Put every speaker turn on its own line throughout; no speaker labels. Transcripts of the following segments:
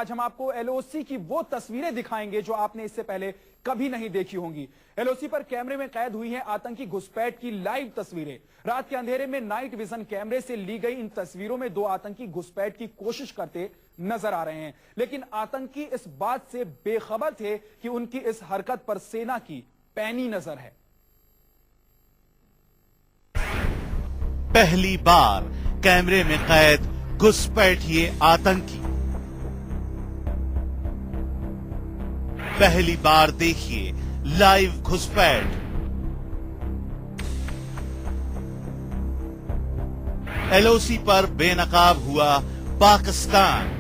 आज हम आपको एलओसी की वो तस्वीरें दिखाएंगे जो आपने इससे पहले कभी नहीं देखी होंगी। एलओसी पर कैमरे में कैद हुई हैं आतंकी घुसपैठ की लाइव तस्वीरें। रात के अंधेरे में नाइट विजन कैमरे से ली गई इन तस्वीरों में दो आतंकी घुसपैठ की कोशिश करते नजर आ रहे हैं, लेकिन आतंकी इस बात से बेखबर थे कि उनकी इस हरकत पर सेना की पैनी नजर है।
पहली बार कैमरे में कैद घुसपैठिए आतंकी। पहली बार देखिए लाइव घुसपैठ। एलओसी पर बेनकाब हुआ पाकिस्तान।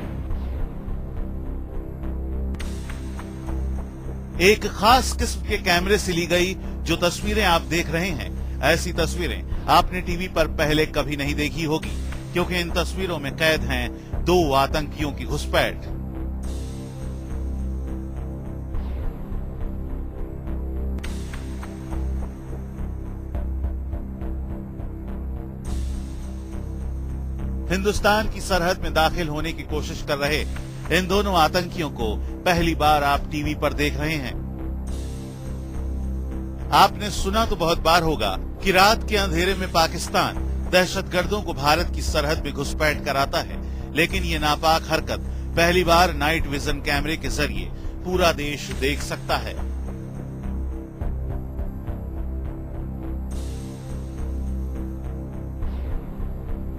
एक खास किस्म के कैमरे से ली गई जो तस्वीरें आप देख रहे हैं, ऐसी तस्वीरें आपने टीवी पर पहले कभी नहीं देखी होगी, क्योंकि इन तस्वीरों में कैद हैं दो आतंकियों की घुसपैठ। हिंदुस्तान की सरहद में दाखिल होने की कोशिश कर रहे इन दोनों आतंकियों को पहली बार आप टीवी पर देख रहे हैं। आपने सुना तो बहुत बार होगा कि रात के अंधेरे में पाकिस्तान दहशतगर्दों को भारत की सरहद में घुसपैठ कराता है, लेकिन ये नापाक हरकत पहली बार नाइट विजन कैमरे के जरिए पूरा देश देख सकता है।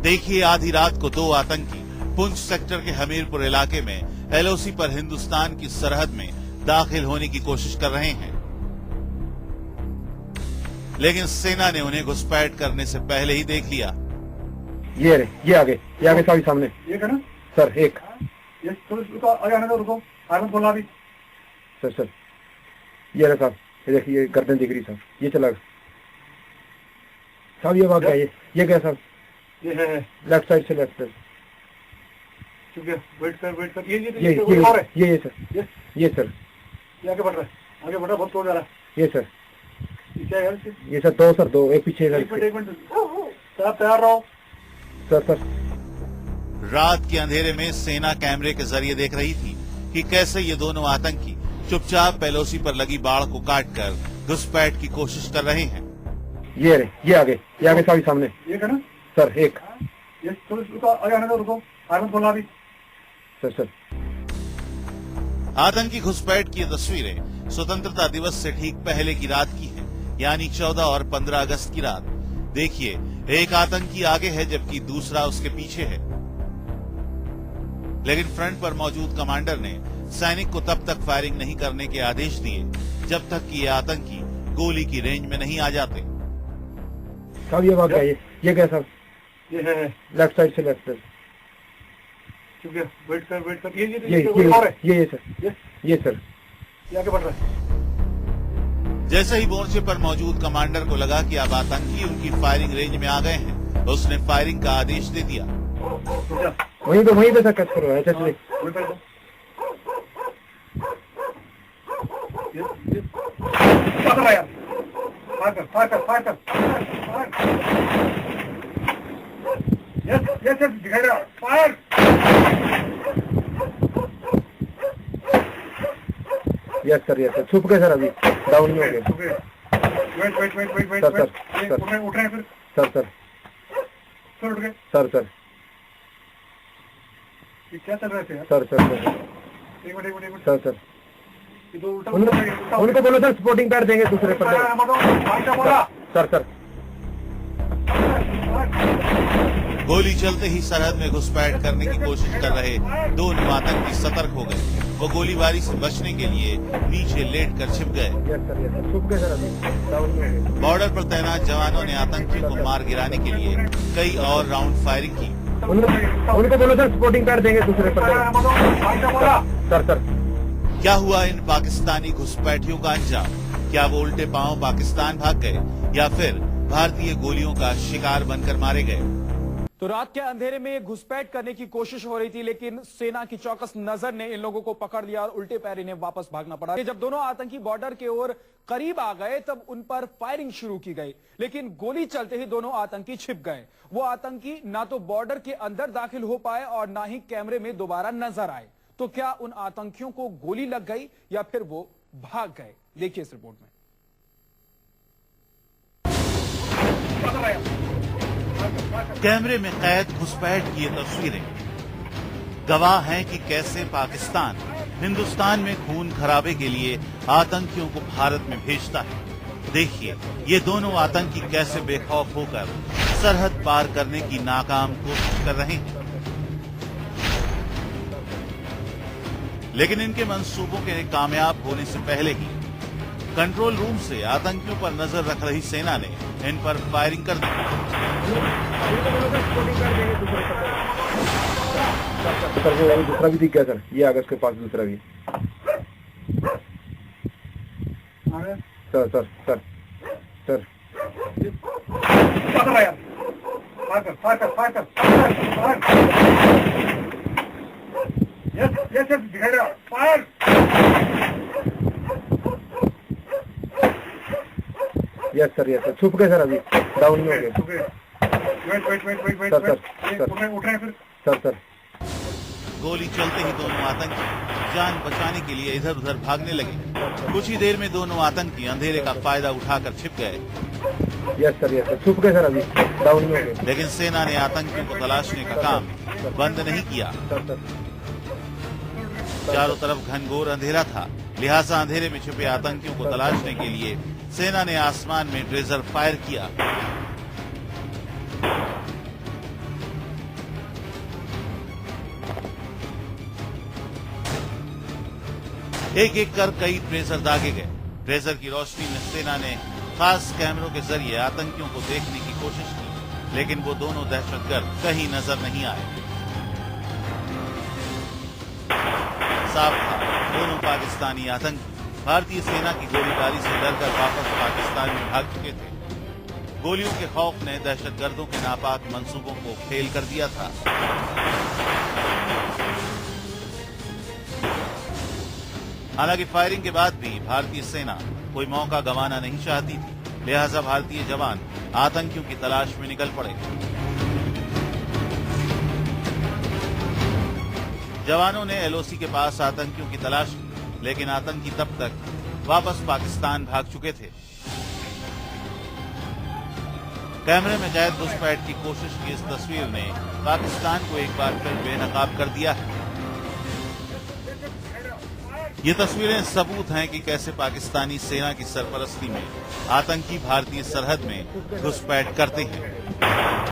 देखिए, आधी रात को दो आतंकी पुंछ सेक्टर के हमीरपुर इलाके में एलओसी पर हिंदुस्तान की सरहद में दाखिल होने की कोशिश कर रहे हैं, लेकिन सेना ने उन्हें घुसपैठ करने से पहले ही देख लिया।
ये आगे साहब सामने ये करना सर। एक
ये तो आगे आने दो, रुको आगे बोलना अभी
सर। ये रहा साहब, ये देखिए गर्दन दिख रही साहब, ये चला साहब, ये भाग गया। ये क्या साहब?
ये है
लेफ्ट साइड से लेफ्ट साइड।
ठीक है, वेट कर ये
ये सर,
ये आगे बढ़ रहा है, बहुत तोड़ जा रहा है।
ये सर,
ये क्या है?
ये सर दो एक पीछे।
एक मिनट साहब, तैयार रहो
सर।
रात के अंधेरे में सेना कैमरे के जरिए देख रही थी कि कैसे ये दोनों आतंकी चुपचाप एलओसी पर लगी बाढ़ को काटकर घुसपैठ की कोशिश कर रहे हैं।
ये आगे साहब सामने
ये करना
सर। एक
ये तो आगे आने दो, रुको आगे बोलना अभी
सर।
आतंकी घुसपैठ की तस्वीरें स्वतंत्रता दिवस से ठीक पहले की रात की है, यानी 14 और 15 अगस्त की रात। देखिए, एक आतंकी आगे है जबकि दूसरा उसके पीछे है, लेकिन फ्रंट पर मौजूद कमांडर ने सैनिक को तब तक फायरिंग नहीं करने के आदेश दिए जब तक कि ये आतंकी गोली की रेंज में नहीं आ जाते।
साहब ये भाग गया। ये क्या साहब?
ये है
लेफ्ट साइड से लेफ्ट साइड।
ठीक है, वेट कर ये
सर। ये
आगे बढ़ रहा है।
जैसे ही मोर्चे पर मौजूद कमांडर को लगा कि अब आतंकी उनकी फायरिंग रेंज में आ गए हैं, उसने फायरिंग का आदेश दे दिया।
वहीं पे सर कट करो। ऐसे चलिए
फायर कर यस दिखाई रहा फायर।
Yes sir. छुप गए सर, अभी डाउन में हो गए।
Wait
sir.
उठ रहे हैं फिर
सर
उठ गए
सर।
ये क्या चल रहे थे यार?
सर
एक मिनट
सर।
ये तो उल्टा
उनको बोलो सर, सपोर्टिंग पैड देंगे दूसरे पर। सर।
गोली चलते ही सरहद में घुसपैठ करने की कोशिश कर रहे दोनों आतंकी सतर्क हो गए। वो गोलीबारी से बचने के लिए नीचे लेट कर छिप गए।
छुप गए सर, अभी डाउन में हो गए।
बॉर्डर पर तैनात जवानों ने आतंकियों को मार गिराने के लिए कई और राउंड फायरिंग की।
उनको बोलो सर, सपोर्टिंग पैड देंगे दूसरे पर। सर।
क्या हुआ इन पाकिस्तानी घुसपैठियों का अंजाम? क्या वो उल्टे पांव पाकिस्तान भाग गए या फिर भारतीय गोलियों का शिकार बनकर मारे गए?
तो रात के अंधेरे में घुसपैठ करने की कोशिश हो रही थी, लेकिन सेना की चौकस नजर ने इन लोगों को पकड़ लिया और उल्टे पैर इन्हें वापस भागना पड़ा। जब दोनों आतंकी बॉर्डर के ओर करीब आ गए तब उन पर फायरिंग शुरू की गई, लेकिन गोली चलते ही दोनों आतंकी छिप गए। वो आतंकी ना तो बॉर्डर के अंदर दाखिल हो पाए और ना ही कैमरे में दोबारा नजर आए। तो क्या उन आतंकियों को गोली लग गई या फिर वो भाग गए? देखिए इस रिपोर्ट में।
कैमरे में कैद घुसपैठ की ये तस्वीरें गवाह हैं कि कैसे पाकिस्तान हिंदुस्तान में खून खराबे के लिए आतंकियों को भारत में भेजता है। देखिए ये दोनों आतंकी कैसे बेखौफ होकर सरहद पार करने की नाकाम कोशिश कर रहे हैं, लेकिन इनके मंसूबों के कामयाब होने से पहले ही कंट्रोल रूम से आतंकियों पर नजर रख रही सेना ने इन पर फायरिंग कर दी।
सर वो दूसरा भी दिख गया सर, ये आगे उसके पास दूसरा भी। सर सर सर सर
दिखाई रहा फायर।
यस सर छुप गए सर, अभी डाउन में हो गए।
वेट
सर सर
उठ रहे हैं फिर।
सर
गोली चलते ही दोनों आतंकी जान बचाने के लिए इधर उधर भागने लगे। कुछ ही देर में दोनों आतंकी अंधेरे का फायदा उठाकर छिप गए।
यस सर छुप गए सर, अभी डाउन में हो गए।
लेकिन सेना ने आतंकियों को तलाशने का काम बंद नहीं किया। चारों तरफ घनघोर अंधेरा था, लिहाजा अंधेरे में छुपे आतंकियों को तलाशने के लिए सेना ने आसमान में ट्रेजर फायर किया। एक एक कर कई ट्रेजर दागे गए। ट्रेजर की रोशनी में सेना ने खास कैमरों के जरिए आतंकियों को देखने की कोशिश की, लेकिन वो दोनों दहशतगर्द कहीं नजर नहीं आए। साफ था दोनों पाकिस्तानी आतंकी भारतीय सेना की गोलीबारी से डरकर वापस पाकिस्तान में भाग चुके थे। गोलियों के खौफ ने दहशतगर्दों के नापाक मंसूबों को फेल कर दिया था। हालांकि फायरिंग के बाद भी भारतीय सेना कोई मौका गंवाना नहीं चाहती थी, लिहाजा भारतीय जवान आतंकियों की तलाश में निकल पड़े। जवानों ने एलओसी के पास आतंकियों की तलाश की, लेकिन आतंकी तब तक वापस पाकिस्तान भाग चुके थे। कैमरे में कैद घुसपैठ की कोशिश की इस तस्वीर ने पाकिस्तान को एक बार फिर बेनकाब कर दिया है। ये तस्वीरें सबूत हैं कि कैसे पाकिस्तानी सेना की सरपरस्ती में आतंकी भारतीय सरहद में घुसपैठ करते हैं।